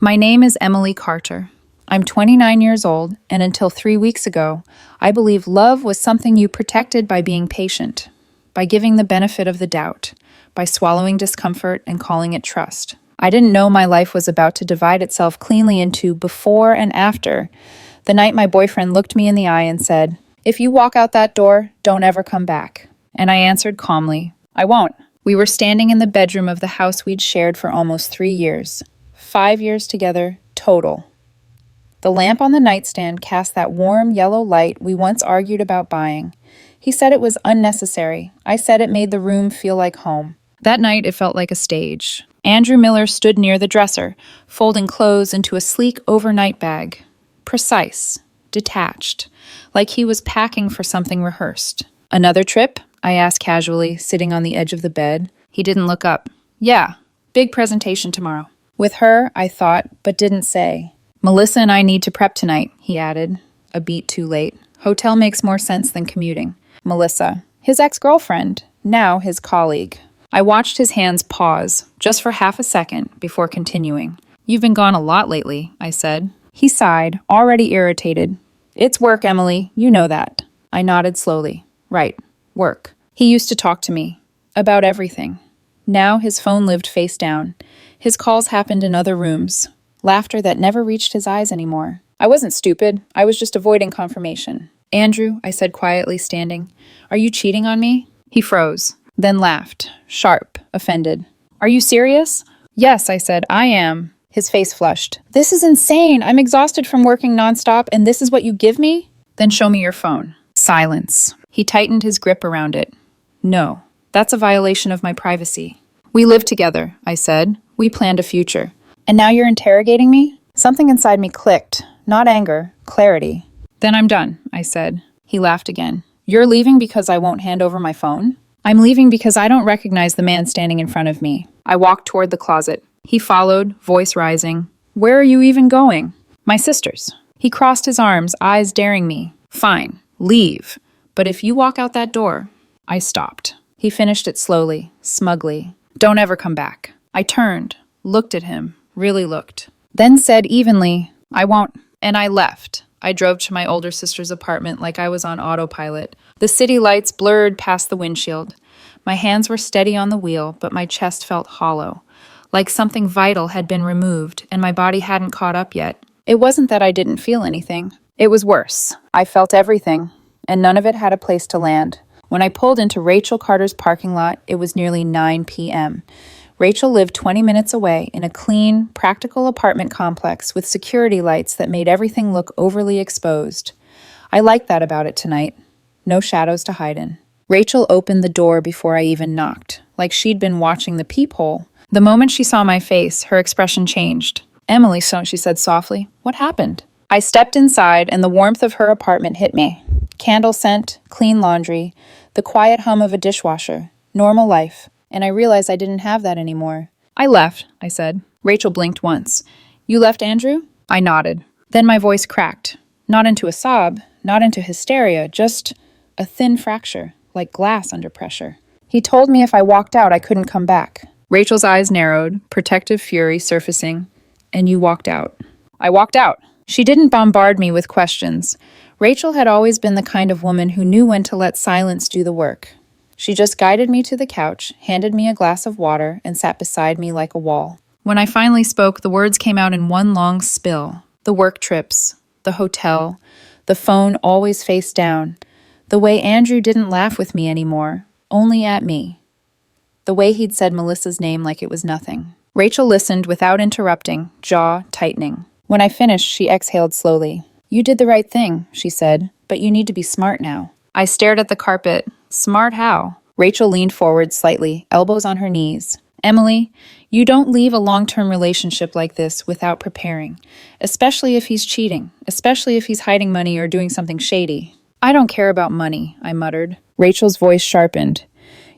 My name is Emily Carter. I'm 29 years old, and until 3 weeks ago, I believed love was something you protected by being patient, by giving the benefit of the doubt, by swallowing discomfort and calling it trust. I didn't know my life was about to divide itself cleanly into before and after, the night my boyfriend looked me in the eye and said, "If you walk out that door, don't ever come back." And I answered calmly, "I won't." We were standing in the bedroom of the house we'd shared for almost 3 years. 5 years together, total. The lamp on the nightstand cast that warm yellow light we once argued about buying. He said it was unnecessary. I said it made the room feel like home. That night, it felt like a stage. Andrew Miller stood near the dresser, folding clothes into a sleek overnight bag. Precise, detached, like he was packing for something rehearsed. "Another trip?" I asked casually, sitting on the edge of the bed. He didn't look up. "Yeah, big presentation tomorrow." With her, I thought, but didn't say. "Melissa and I need to prep tonight," he added, a beat too late. Hotel makes more sense than commuting. Melissa, his ex-girlfriend, now his colleague. I watched his hands pause, just for half a second, before continuing. "You've been gone a lot lately," I said. He sighed, already irritated. "It's work, Emily, you know that." I nodded slowly. "Right, work." He used to talk to me. About everything. Now his phone lived face down. His calls happened in other rooms. Laughter that never reached his eyes anymore. I wasn't stupid. I was just avoiding confirmation. "Andrew," I said quietly, standing, "are you cheating on me?" He froze, then laughed, sharp, offended. "Are you serious?" "Yes," I said, "I am." His face flushed. "This is insane. I'm exhausted from working nonstop, and this is what you give me?" "Then show me your phone." Silence. He tightened his grip around it. "No, that's a violation of my privacy." "We live together," I said. "We planned a future." "And now you're interrogating me?" Something inside me clicked. Not anger, clarity. "Then I'm done," I said. He laughed again. "You're leaving because I won't hand over my phone?" "I'm leaving because I don't recognize the man standing in front of me." I walked toward the closet. He followed, voice rising. "Where are you even going?" "My sister's." He crossed his arms, eyes daring me. "Fine, leave. But if you walk out that door..." I stopped. He finished it slowly, smugly. "Don't ever come back." I turned, looked at him, really looked. Then said evenly, "I won't." And I left. I drove to my older sister's apartment like I was on autopilot. The city lights blurred past the windshield. My hands were steady on the wheel, but my chest felt hollow, like something vital had been removed and my body hadn't caught up yet. It wasn't that I didn't feel anything. It was worse. I felt everything, and none of it had a place to land. When I pulled into Rachel Carter's parking lot, it was nearly 9 p.m. Rachel lived 20 minutes away in a clean, practical apartment complex with security lights that made everything look overly exposed. I liked that about it tonight. No shadows to hide in. Rachel opened the door before I even knocked, like she'd been watching the peephole. The moment she saw my face, her expression changed. "Emily," she said softly, "what happened?" I stepped inside, and the warmth of her apartment hit me. Candle scent, clean laundry, the quiet hum of a dishwasher, normal life. And I realized I didn't have that anymore. "I left," I said. Rachel blinked once. "You left Andrew?" I nodded. Then my voice cracked. Not into a sob, not into hysteria, just a thin fracture, like glass under pressure. "He told me if I walked out, I couldn't come back." Rachel's eyes narrowed, protective fury surfacing. "And you walked out." I walked out. She didn't bombard me with questions. Rachel had always been the kind of woman who knew when to let silence do the work. She just guided me to the couch, handed me a glass of water, and sat beside me like a wall. When I finally spoke, the words came out in one long spill. The work trips, the hotel, the phone always face down, the way Andrew didn't laugh with me anymore, only at me. The way he'd said Melissa's name like it was nothing. Rachel listened without interrupting, jaw tightening. When I finished, she exhaled slowly. "You did the right thing," she said, "but you need to be smart now." I stared at the carpet. Smart how? Rachel leaned forward slightly, elbows on her knees. "Emily, you don't leave a long-term relationship like this without preparing, especially if he's cheating, especially if he's hiding money or doing something shady." "I don't care about money," I muttered. Rachel's voice sharpened.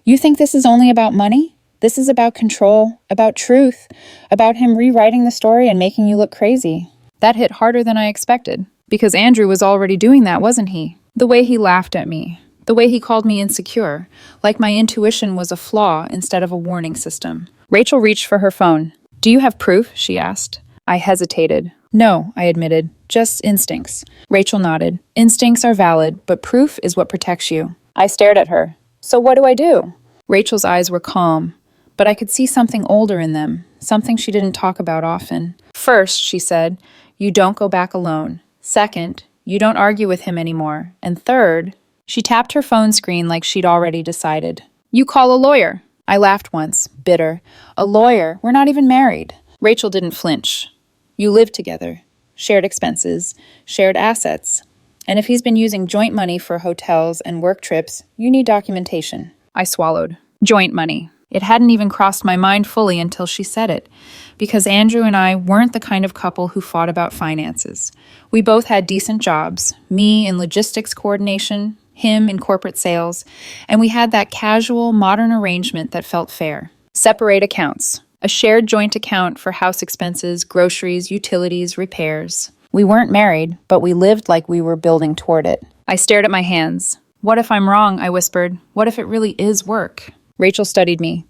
"You think this is only about money? This is about control, about truth, about him rewriting the story and making you look crazy." That hit harder than I expected, because Andrew was already doing that, wasn't he? The way he laughed at me. The way he called me insecure, like my intuition was a flaw instead of a warning system. Rachel reached for her phone. "Do you have proof?" she asked. I hesitated. No, I admitted. Just instincts. Rachel nodded. Instincts are valid, but proof is what protects you. I stared at her. So what do I do? Rachel's eyes were calm, but I could see something older in them, something she didn't talk about often. First, she said, you don't go back alone. Second, you don't argue with him anymore. And third, she tapped her phone screen like she'd already decided. You call a lawyer. I laughed once, bitter. A lawyer? We're not even married. Rachel didn't flinch. You live together. Shared expenses, shared assets. And if he's been using joint money for hotels and work trips, you need documentation. I swallowed. Joint money. It hadn't even crossed my mind fully until she said it, because Andrew and I weren't the kind of couple who fought about finances. We both had decent jobs, me in logistics coordination, him in corporate sales, and we had that casual, modern arrangement that felt fair. Separate accounts. A shared joint account for house expenses, groceries, utilities, repairs. We weren't married, but we lived like we were building toward it. I stared at my hands. What if I'm wrong? I whispered. What if it really is work? Rachel studied me.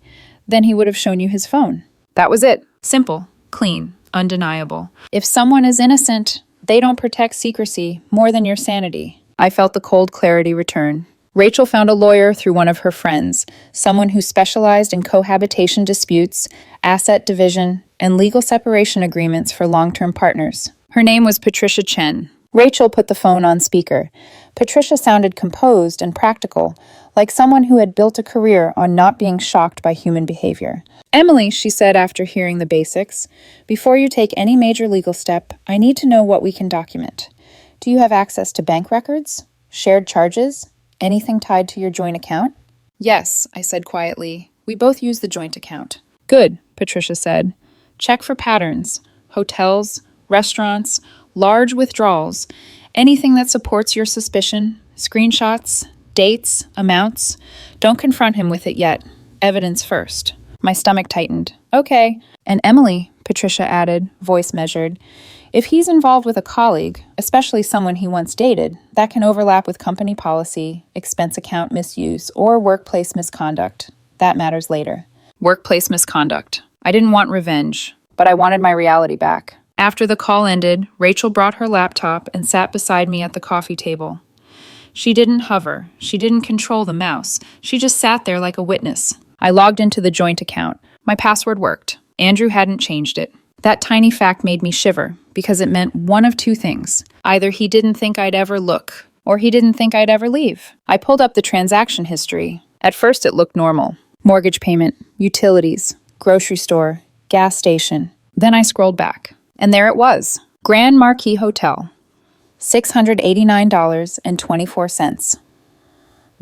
Then he would have shown you his phone. That was it. Simple, clean, undeniable. If someone is innocent, they don't protect secrecy more than your sanity. I felt the cold clarity return. Rachel found a lawyer through one of her friends, someone who specialized in cohabitation disputes, asset division, and legal separation agreements for long-term partners. Her name was Patricia Chen. Rachel put the phone on speaker. Patricia sounded composed and practical, like someone who had built a career on not being shocked by human behavior. Emily, she said after hearing the basics, before you take any major legal step, I need to know what we can document. Do you have access to bank records? Shared charges? Anything tied to your joint account? Yes, I said quietly. We both use the joint account. Good, Patricia said. Check for patterns. Hotels, restaurants, large withdrawals, anything that supports your suspicion, screenshots, dates, amounts. Don't confront him with it yet. Evidence first. My stomach tightened. Okay. And Emily, Patricia added, voice measured, if he's involved with a colleague, especially someone he once dated, that can overlap with company policy, expense account misuse, or workplace misconduct. That matters later. Workplace misconduct. I didn't want revenge, but I wanted my reality back. After the call ended, Rachel brought her laptop and sat beside me at the coffee table. She didn't hover. She didn't control the mouse. She just sat there like a witness. I logged into the joint account. My password worked. Andrew hadn't changed it. That tiny fact made me shiver, because it meant one of two things. Either he didn't think I'd ever look, or he didn't think I'd ever leave. I pulled up the transaction history. At first it looked normal. Mortgage payment, utilities, grocery store, gas station. Then I scrolled back. And there it was. Grand Marquis Hotel. $689.24.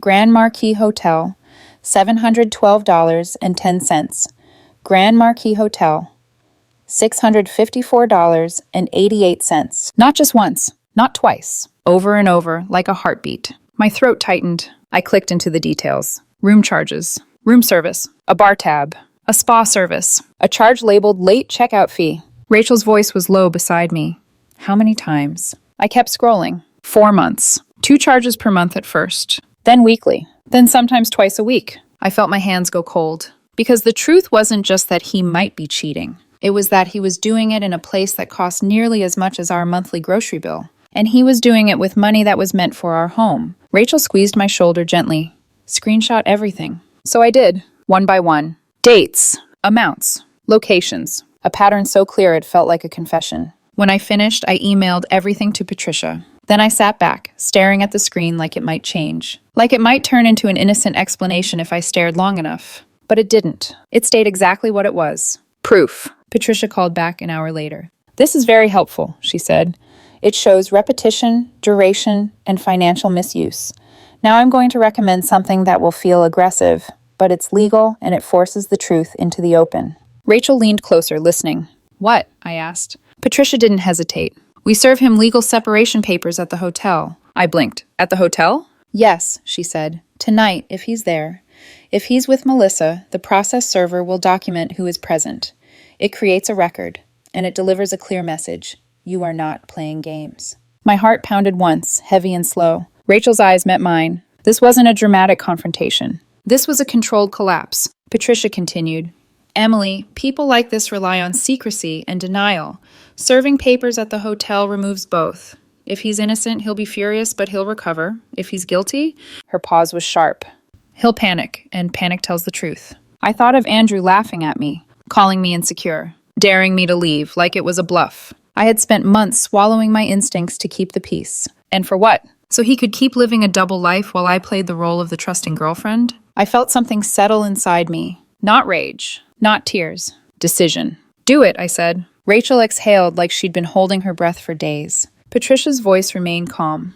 Grand Marquis Hotel. $712.10. Grand Marquis Hotel. $654.88. Not just once, not twice. Over and over, like a heartbeat. My throat tightened. I clicked into the details. Room charges. Room service. A bar tab. A spa service. A charge labeled late checkout fee. Rachel's voice was low beside me. How many times? I kept scrolling. 4 months. 2 charges per month at first. Then weekly. Then sometimes twice a week. I felt my hands go cold. Because the truth wasn't just that he might be cheating. It was that he was doing it in a place that cost nearly as much as our monthly grocery bill. And he was doing it with money that was meant for our home. Rachel squeezed my shoulder gently. Screenshot everything. So I did, one by one. Dates, amounts, locations. A pattern so clear it felt like a confession. When I finished, I emailed everything to Patricia. Then I sat back, staring at the screen like it might change. Like it might turn into an innocent explanation if I stared long enough. But it didn't. It stayed exactly what it was. Proof. Patricia called back an hour later. This is very helpful, she said. It shows repetition, duration, and financial misuse. Now I'm going to recommend something that will feel aggressive, but it's legal and it forces the truth into the open. Rachel leaned closer, listening. What? I asked. Patricia didn't hesitate. We serve him legal separation papers at the hotel. I blinked. At the hotel? Yes, she said. Tonight, if he's there. If he's with Melissa, the process server will document who is present. It creates a record, and it delivers a clear message. You are not playing games. My heart pounded once, heavy and slow. Rachel's eyes met mine. This wasn't a dramatic confrontation. This was a controlled collapse. Patricia continued. Emily, people like this rely on secrecy and denial. Serving papers at the hotel removes both. If he's innocent, he'll be furious, but he'll recover. If he's guilty, her pause was sharp. He'll panic, and panic tells the truth. I thought of Andrew laughing at me, calling me insecure, daring me to leave like it was a bluff. I had spent months swallowing my instincts to keep the peace. And for what? So he could keep living a double life while I played the role of the trusting girlfriend? I felt something settle inside me. Not rage, not tears. Decision. Do it, I said. Rachel exhaled like she'd been holding her breath for days. Patricia's voice remained calm.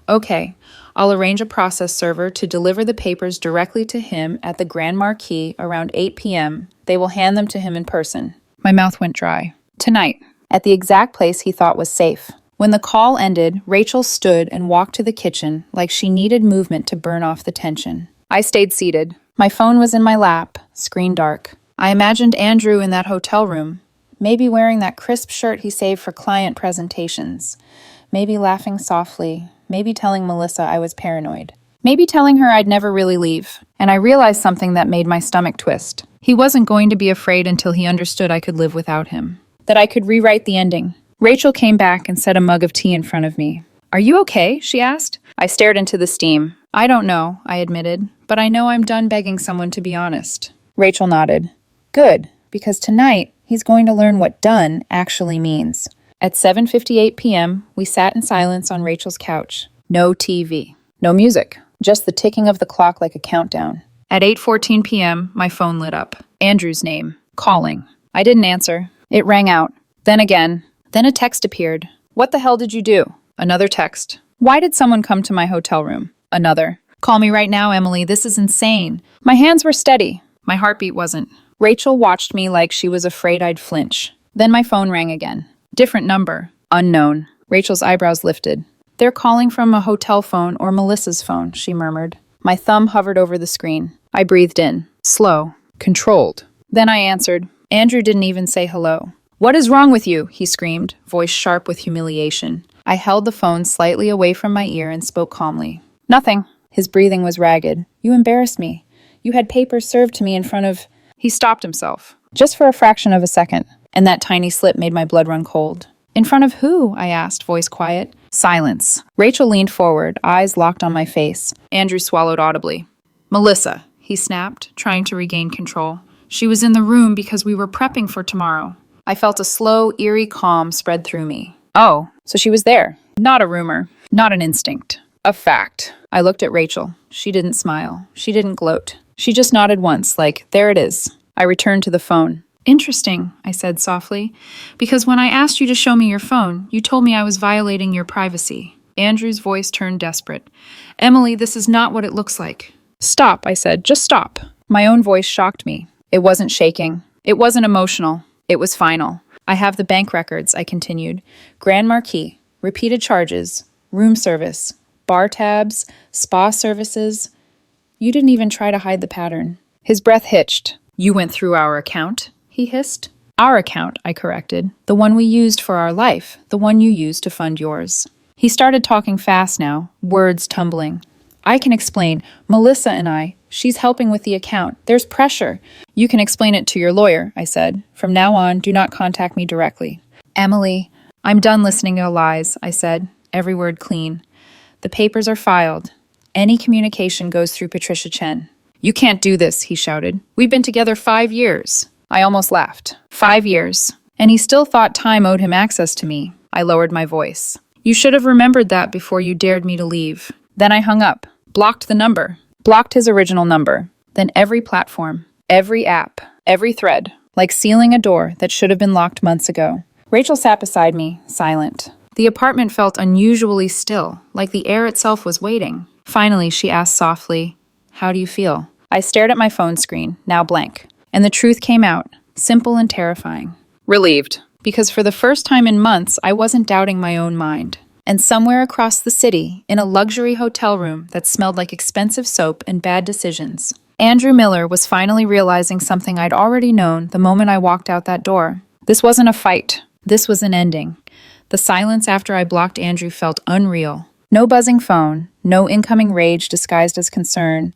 Okay, I'll arrange a process server to deliver the papers directly to him at the Grand Marquis around 8 p.m. They will hand them to him in person. My mouth went dry. Tonight, at the exact place he thought was safe. When the call ended, Rachel stood and walked to the kitchen like she needed movement to burn off the tension. I stayed seated. My phone was in my lap, screen dark. I imagined Andrew in that hotel room, maybe wearing that crisp shirt he saved for client presentations, maybe laughing softly, maybe telling Melissa I was paranoid, maybe telling her I'd never really leave. And I realized something that made my stomach twist. He wasn't going to be afraid until he understood I could live without him, that I could rewrite the ending. Rachel came back and set a mug of tea in front of me. Are you okay? She asked. I stared into the steam. I don't know, I admitted, but I know I'm done begging someone to be honest. Rachel nodded. Good, because tonight he's going to learn what done actually means. At 7:58 p.m., we sat in silence on Rachel's couch. No TV. No music. Just the ticking of the clock like a countdown. At 8:14 p.m., my phone lit up. Andrew's name. Calling. I didn't answer. It rang out. Then again. Then a text appeared. What the hell did you do? Another text. Why did someone come to my hotel room? Another. Call me right now, Emily. This is insane. My hands were steady. My heartbeat wasn't. Rachel watched me like she was afraid I'd flinch. Then my phone rang again. Different number. Unknown. Rachel's eyebrows lifted. They're calling from a hotel phone or Melissa's phone, she murmured. My thumb hovered over the screen. I breathed in. Slow. Controlled. Then I answered. Andrew didn't even say hello. What is wrong with you? He screamed, voice sharp with humiliation. I held the phone slightly away from my ear and spoke calmly. Nothing. His breathing was ragged. You embarrassed me. You had papers served to me in front of... He stopped himself, just for a fraction of a second, and that tiny slip made my blood run cold. In front of who? I asked, voice quiet. Silence. Rachel leaned forward, eyes locked on my face. Andrew swallowed audibly. Melissa, he snapped, trying to regain control. She was in the room because we were prepping for tomorrow. I felt a slow, eerie calm spread through me. Oh, so she was there. Not a rumor. Not an instinct. A fact. I looked at Rachel. She didn't smile. She didn't gloat. She just nodded once, like, there it is. I returned to the phone. Interesting, I said softly, because when I asked you to show me your phone, you told me I was violating your privacy. Andrew's voice turned desperate. Emily, this is not what it looks like. Stop, I said. Just stop. My own voice shocked me. It wasn't shaking. It wasn't emotional. It was final. I have the bank records, I continued. Grand Marquis, repeated charges, room service, bar tabs, spa services. You didn't even try to hide the pattern. His breath hitched. You went through our account, he hissed. Our account, I corrected. The one we used for our life, the one you used to fund yours. He started talking fast now, words tumbling. I can explain. Melissa and I, she's helping with the account. There's pressure. You can explain it to your lawyer, I said. From now on, do not contact me directly. Emily, I'm done listening to lies, I said, every word clean. The papers are filed. Any communication goes through Patricia Chen. You can't do this, he shouted. We've been together 5 years. I almost laughed. 5 years. And he still thought time owed him access to me. I lowered my voice. You should have remembered that before you dared me to leave. Then I hung up, blocked the number, blocked his original number. Then every platform, every app, every thread, like sealing a door that should have been locked months ago. Rachel sat beside me, silent. The apartment felt unusually still, like the air itself was waiting. Finally, she asked softly, How do you feel? I stared at my phone screen, now blank. And the truth came out, simple and terrifying. Relieved, because for the first time in months, I wasn't doubting my own mind. And somewhere across the city, in a luxury hotel room that smelled like expensive soap and bad decisions, Andrew Miller was finally realizing something I'd already known the moment I walked out that door. This wasn't a fight. This was an ending. The silence after I blocked Andrew felt unreal. No buzzing phone, no incoming rage disguised as concern,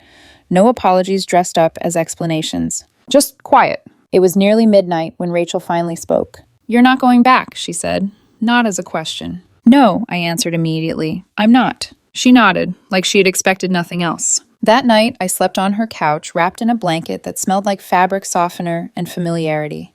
no apologies dressed up as explanations. Just quiet. It was nearly midnight when Rachel finally spoke. "You're not going back," she said, not as a question. "No," I answered immediately. "I'm not." She nodded, like she had expected nothing else. That night, I slept on her couch, wrapped in a blanket that smelled like fabric softener and familiarity.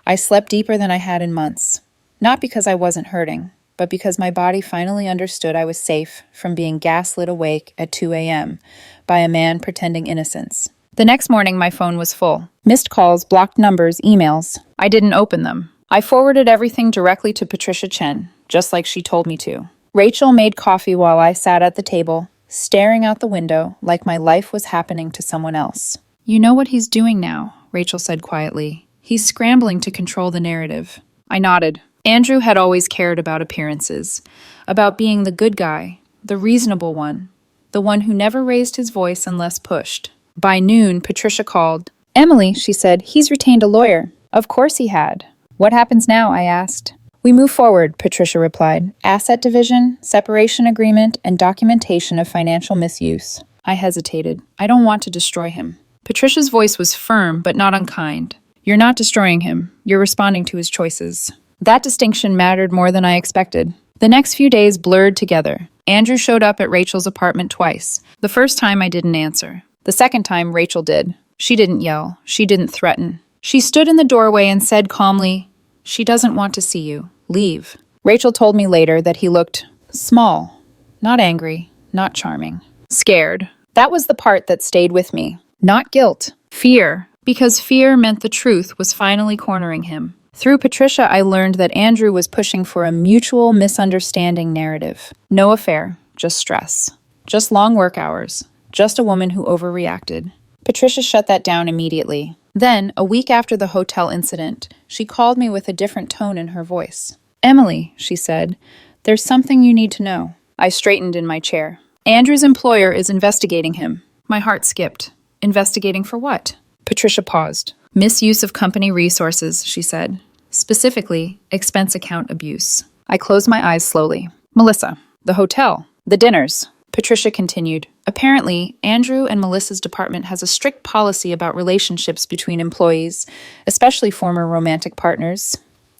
I slept deeper than I had in months. Not because I wasn't hurting, but because my body finally understood I was safe from being gaslit awake at 2 a.m. by a man pretending innocence. The next morning, my phone was full. Missed calls, blocked numbers, emails. I didn't open them. I forwarded everything directly to Patricia Chen, just like she told me to. Rachel made coffee while I sat at the table, staring out the window like my life was happening to someone else. "You know what he's doing now," Rachel said quietly. "He's scrambling to control the narrative." I nodded. Andrew had always cared about appearances, about being the good guy, the reasonable one, the one who never raised his voice unless pushed. By noon, Patricia called. "Emily," she said, "he's retained a lawyer." Of course he had. "What happens now?" I asked. "We move forward," Patricia replied. "Asset division, separation agreement, and documentation of financial misuse." I hesitated. "I don't want to destroy him." Patricia's voice was firm, but not unkind. "You're not destroying him. You're responding to his choices." That distinction mattered more than I expected. The next few days blurred together. Andrew showed up at Rachel's apartment twice. The first time I didn't answer. The second time Rachel did. She didn't yell. She didn't threaten. She stood in the doorway and said calmly, "She doesn't want to see you. Leave." Rachel told me later that he looked small. Not angry. Not charming. Scared. That was the part that stayed with me. Not guilt. Fear. Because fear meant the truth was finally cornering him. Through Patricia, I learned that Andrew was pushing for a mutual misunderstanding narrative. No affair, just stress. Just long work hours. Just a woman who overreacted. Patricia shut that down immediately. Then, a week after the hotel incident, she called me with a different tone in her voice. "Emily," she said, "there's something you need to know." I straightened in my chair. "Andrew's employer is investigating him." My heart skipped. Investigating for what? Patricia paused. "Misuse of company resources," she said. "Specifically, expense account abuse." I closed my eyes slowly. "Melissa, the hotel, the dinners." Patricia continued. "Apparently, Andrew and Melissa's department has a strict policy about relationships between employees, especially former romantic partners,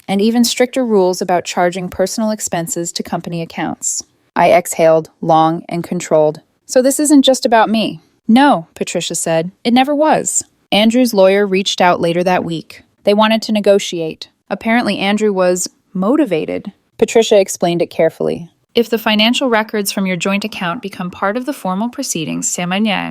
and even stricter rules about charging personal expenses to company accounts." I exhaled, long and controlled. "So this isn't just about me?" "No," Patricia said. "It never was." Andrew's lawyer reached out later that week. They wanted to negotiate. Apparently, Andrew was motivated. Patricia explained it carefully. "If the financial records from your joint account become part of the formal proceedings,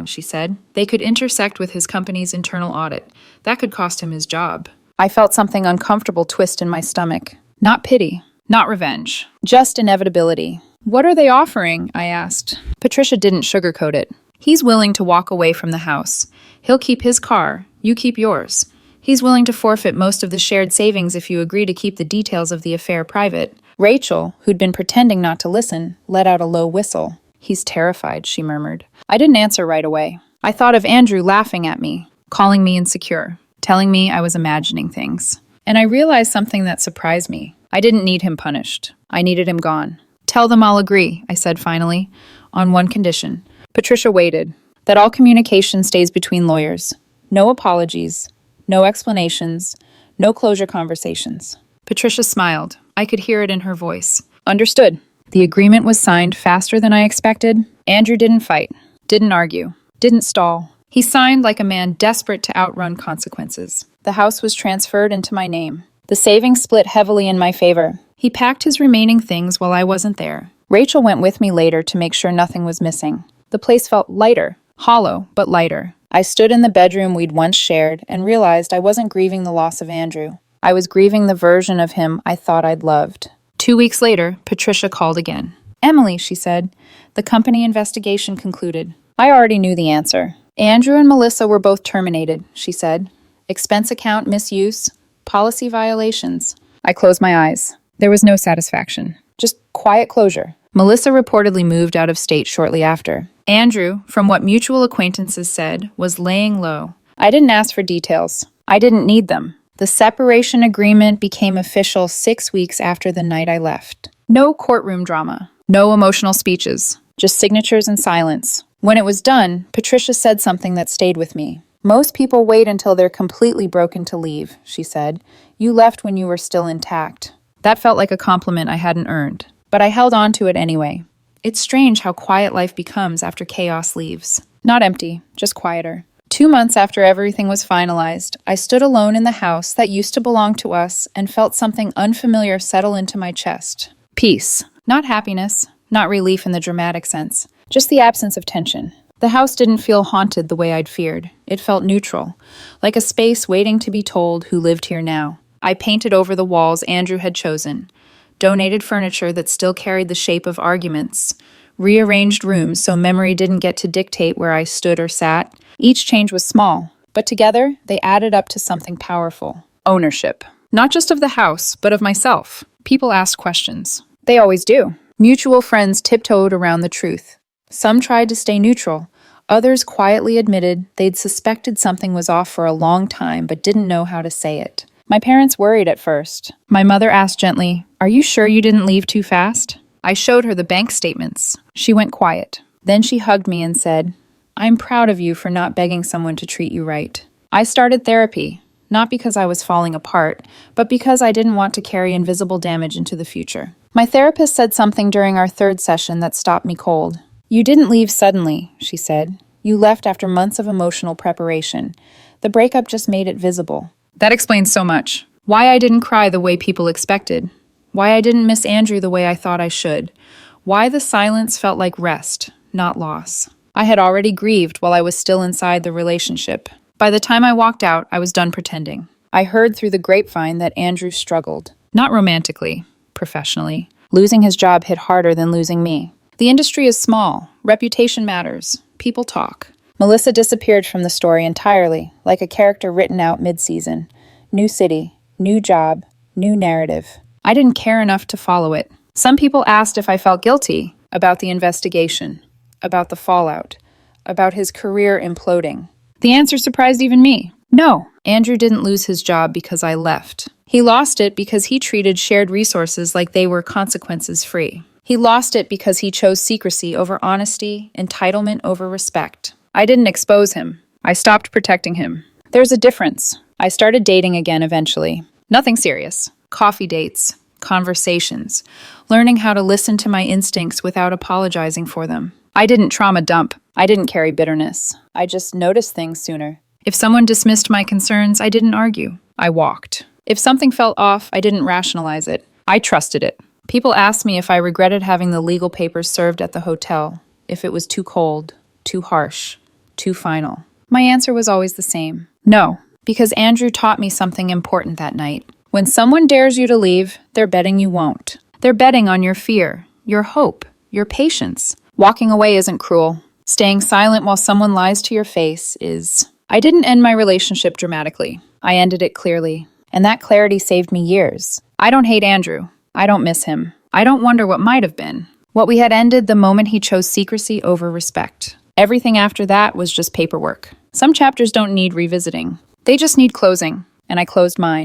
she said, they could intersect with his company's internal audit. That could cost him his job." I felt something uncomfortable twist in my stomach. Not pity, not revenge, just inevitability. "What are they offering?" I asked. Patricia didn't sugarcoat it. "He's willing to walk away from the house. He'll keep his car, you keep yours. He's willing to forfeit most of the shared savings if you agree to keep the details of the affair private." Rachel, who'd been pretending not to listen, let out a low whistle. "He's terrified," she murmured. I didn't answer right away. I thought of Andrew laughing at me, calling me insecure, telling me I was imagining things. And I realized something that surprised me. I didn't need him punished. I needed him gone. "Tell them I'll agree," I said finally, "on one condition." Patricia waited. "That all communication stays between lawyers. No apologies, no explanations, no closure conversations." Patricia smiled. I could hear it in her voice. "Understood." The agreement was signed faster than I expected. Andrew didn't fight, didn't argue, didn't stall. He signed like a man desperate to outrun consequences. The house was transferred into my name. The savings split heavily in my favor. He packed his remaining things while I wasn't there. Rachel went with me later to make sure nothing was missing. The place felt lighter, hollow, but lighter. I stood in the bedroom we'd once shared and realized I wasn't grieving the loss of Andrew. I was grieving the version of him I thought I'd loved. 2 weeks later, Patricia called again. "Emily," she said, "the company investigation concluded." I already knew the answer. "Andrew and Melissa were both terminated," she said. "Expense account misuse, policy violations." I closed my eyes. There was no satisfaction, just quiet closure. Melissa reportedly moved out of state shortly after. Andrew, from what mutual acquaintances said, was laying low. I didn't ask for details. I didn't need them. The separation agreement became official 6 weeks after the night I left. No courtroom drama. No emotional speeches. Just signatures and silence. When it was done, Patricia said something that stayed with me. "Most people wait until they're completely broken to leave," she said. You left when you were still intact. That felt like a compliment I hadn't earned, but I held on to it anyway. It's strange how quiet life becomes after chaos leaves. Not empty, just quieter. 2 months after everything was finalized, I stood alone in the house that used to belong to us and felt something unfamiliar settle into my chest. Peace. Not happiness, not relief in the dramatic sense, just the absence of tension. The house didn't feel haunted the way I'd feared. It felt neutral, like a space waiting to be told who lived here now. I painted over the walls Andrew had chosen, donated furniture that still carried the shape of arguments, rearranged rooms so memory didn't get to dictate where I stood or sat. Each change was small, but together they added up to something powerful. Ownership. Not just of the house, but of myself. People asked questions. They always do. Mutual friends tiptoed around the truth. Some tried to stay neutral. Others quietly admitted they'd suspected something was off for a long time but didn't know how to say it. My parents worried at first. My mother asked gently, "Are you sure you didn't leave too fast?" I showed her the bank statements. She went quiet. Then she hugged me and said, "I'm proud of you for not begging someone to treat you right." I started therapy, not because I was falling apart, but because I didn't want to carry invisible damage into the future. My therapist said something during our third session that stopped me cold. "You didn't leave suddenly," she said. "You left after months of emotional preparation. The breakup just made it visible." That explains so much. Why I didn't cry the way people expected. Why I didn't miss Andrew the way I thought I should. Why the silence felt like rest, not loss. I had already grieved while I was still inside the relationship. By the time I walked out, I was done pretending. I heard through the grapevine that Andrew struggled. Not romantically, professionally. Losing his job hit harder than losing me. The industry is small. Reputation matters. People talk. Melissa disappeared from the story entirely, like a character written out mid-season. New city, new job, new narrative. I didn't care enough to follow it. Some people asked if I felt guilty about the investigation, about the fallout, about his career imploding. The answer surprised even me. No, Andrew didn't lose his job because I left. He lost it because he treated shared resources like they were consequences-free. He lost it because he chose secrecy over honesty, entitlement over respect. I didn't expose him. I stopped protecting him. There's a difference. I started dating again eventually. Nothing serious. Coffee dates, conversations, learning how to listen to my instincts without apologizing for them. I didn't trauma dump. I didn't carry bitterness. I just noticed things sooner. If someone dismissed my concerns, I didn't argue. I walked. If something felt off, I didn't rationalize it. I trusted it. People asked me if I regretted having the legal papers served at the hotel, if it was too cold, too harsh, too final. My answer was always the same. No, because Andrew taught me something important that night. When someone dares you to leave, they're betting you won't. They're betting on your fear, your hope, your patience. Walking away isn't cruel. Staying silent while someone lies to your face is. I didn't end my relationship dramatically. I ended it clearly. And that clarity saved me years. I don't hate Andrew. I don't miss him. I don't wonder what might have been. What we had ended the moment he chose secrecy over respect. Everything after that was just paperwork. Some chapters don't need revisiting. They just need closing, and I closed mine.